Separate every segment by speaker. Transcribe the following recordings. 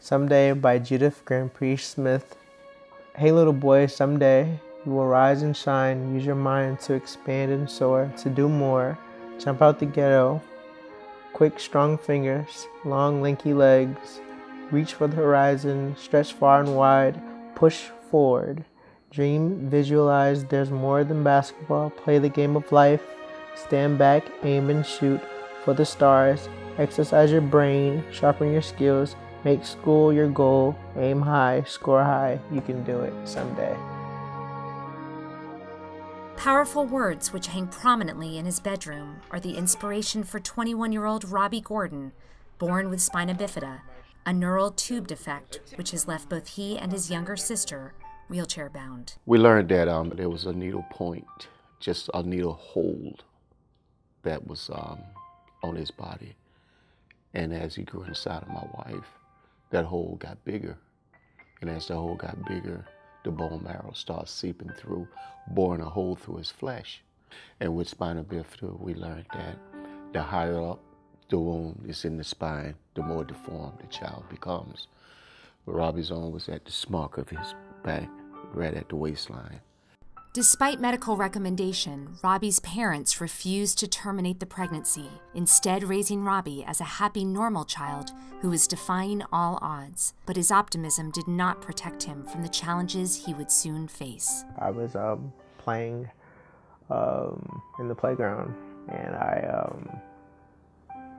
Speaker 1: Someday by Judith Grandpree Smith. Hey little boy, someday you will rise and shine. Use your mind to expand and soar, to do more. Jump out the ghetto. Quick, strong fingers, long, lanky legs. Reach for the horizon, stretch far and wide. Push forward. Dream, visualize, there's more than basketball. Play the game of life. Stand back, aim and shoot for the stars. Exercise your brain, sharpen your skills. Make school your goal. Aim high, score high. You can do it someday.
Speaker 2: Powerful words which hang prominently in his bedroom are the inspiration for 21-year-old Robbie Gordon, born with spina bifida, a neural tube defect which has left both he and his younger sister wheelchair-bound.
Speaker 3: We learned that there was a needle point, just a needle hold that was on his body. And as he grew inside of my wife, that hole got bigger. And as the hole got bigger, the bone marrow started seeping through, boring a hole through his flesh. And with spina bifida, we learned that the higher up the wound is in the spine, the more deformed the child becomes. Robbie's arm was at the smock of his back, right at the waistline.
Speaker 2: Despite medical recommendation, Robbie's parents refused to terminate the pregnancy, instead raising Robbie as a happy, normal child who was defying all odds. But his optimism did not protect him from the challenges he would soon face.
Speaker 1: I was playing in the playground, and I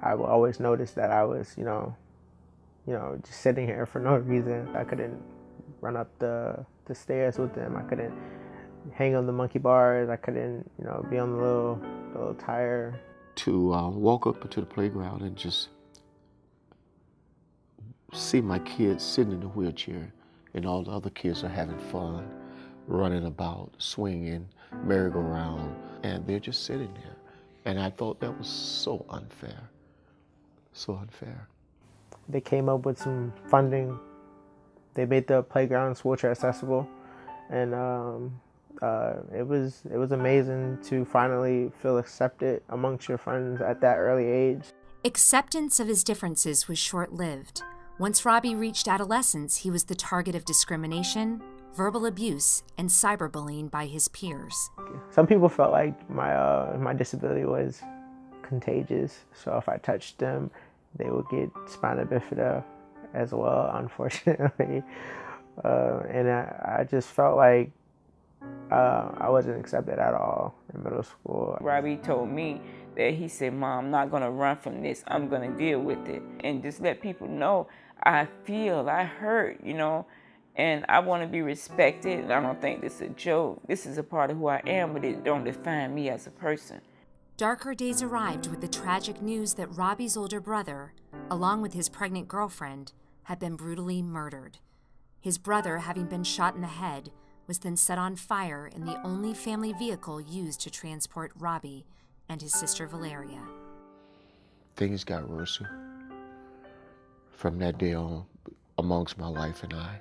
Speaker 1: always noticed that I was, just sitting here for no reason. I couldn't run up the stairs with them. I couldn't hang on the monkey bars. I couldn't, be on the little tire.
Speaker 3: To walk up to the playground and just see my kids sitting in the wheelchair and all the other kids are having fun, running about, swinging, merry-go-round, and they're just sitting there. And I thought that was so unfair, so unfair.
Speaker 1: They came up with some funding. They made the playgrounds wheelchair accessible, and it was amazing to finally feel accepted amongst your friends at that early age.
Speaker 2: Acceptance of his differences was short-lived. Once Robbie reached adolescence, he was the target of discrimination, verbal abuse, and cyberbullying by his peers.
Speaker 1: Some people felt like my disability was contagious, so if I touched them, they would get spina bifida as well, unfortunately. And I just felt like I wasn't accepted at all in middle school.
Speaker 4: Robbie told me that he said, "Mom, I'm not gonna run from this. I'm gonna deal with it." And just let people know I hurt, and I wanna be respected. And I don't think this is a joke. This is a part of who I am, but it don't define me as a person.
Speaker 2: Darker days arrived with the tragic news that Robbie's older brother, along with his pregnant girlfriend, had been brutally murdered. His brother, having been shot in the head, was then set on fire in the only family vehicle used to transport Robbie and his sister Valeria.
Speaker 3: Things got worse from that day on amongst my wife and I.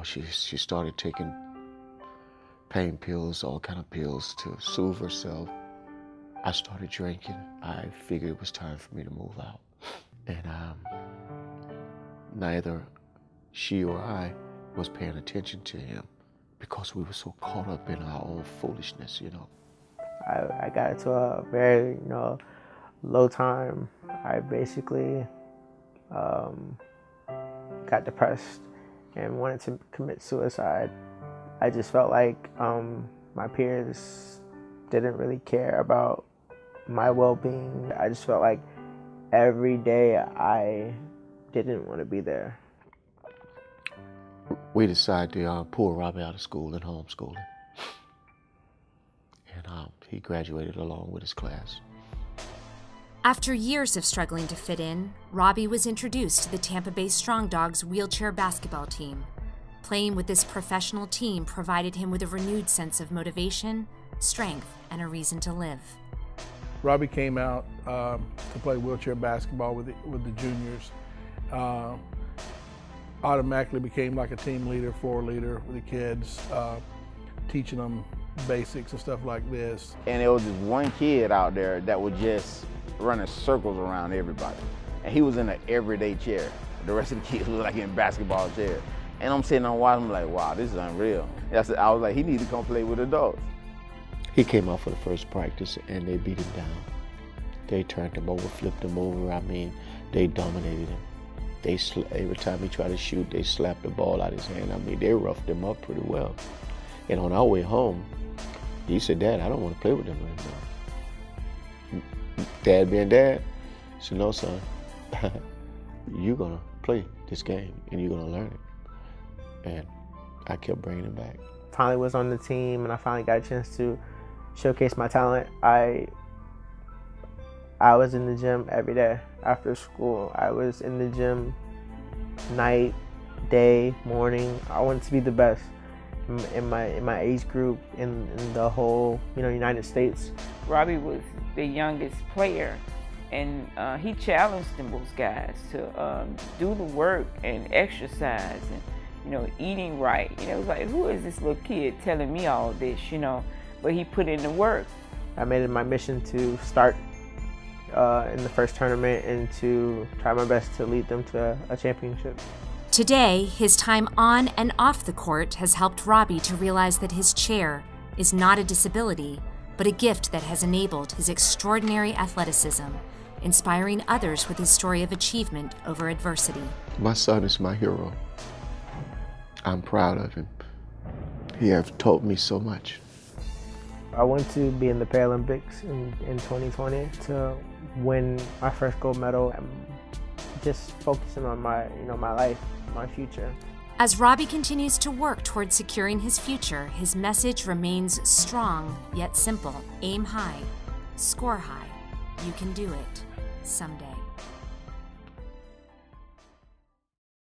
Speaker 3: She started taking pain pills, all kind of pills to soothe herself. I started drinking. I figured it was time for me to move out. And neither she or I was paying attention to him because we were so caught up in our own foolishness,
Speaker 1: I got into a very, low time. I basically got depressed and wanted to commit suicide. I just felt like my peers didn't really care about my well-being. I just felt like every day I didn't want to be there.
Speaker 3: We decided to pull Robbie out of school and homeschool him. And he graduated along with his class.
Speaker 2: After years of struggling to fit in, Robbie was introduced to the Tampa Bay Strong Dogs wheelchair basketball team. Playing with this professional team provided him with a renewed sense of motivation, strength, and a reason to live.
Speaker 5: Robbie came out to play wheelchair basketball with the juniors. Automatically became like a team leader, floor leader with the kids, teaching them basics and stuff like this.
Speaker 6: And there was this one kid out there that was just running circles around everybody. And he was in an everyday chair. The rest of the kids was like in basketball chairs. And I'm sitting on watching, I'm like, wow, this is unreal. I was like, he needs to come play with adults.
Speaker 3: He came out for the first practice and they beat him down. They turned him over, flipped him over. I mean, they dominated him. Every time he tried to shoot, they slapped the ball out of his hand. I mean, they roughed him up pretty well. And on our way home, he said, Dad, I don't want to play with them anymore. Dad being dad, he said, no, son, you're going to play this game and you're going to learn it. And I kept bringing him back.
Speaker 1: Finally was on the team and I finally got a chance to showcase my talent. I was in the gym every day after school. I was in the gym night, day, morning. I wanted to be the best in my age group in the whole United States.
Speaker 4: Robbie was the youngest player, and he challenged those guys to do the work and exercise and eating right. It was like, who is this little kid telling me all this? But he put in the work.
Speaker 1: I made it my mission to start in the first tournament and to try my best to lead them to a championship.
Speaker 2: Today, his time on and off the court has helped Robbie to realize that his chair is not a disability, but a gift that has enabled his extraordinary athleticism, inspiring others with his story of achievement over adversity.
Speaker 3: My son is my hero. I'm proud of him. He has taught me so much.
Speaker 1: I want to be in the Paralympics in 2020 to win my first gold medal. I'm just focusing on my life, my future.
Speaker 2: As Robbie continues to work towards securing his future, his message remains strong yet simple. Aim high, score high. You can do it someday.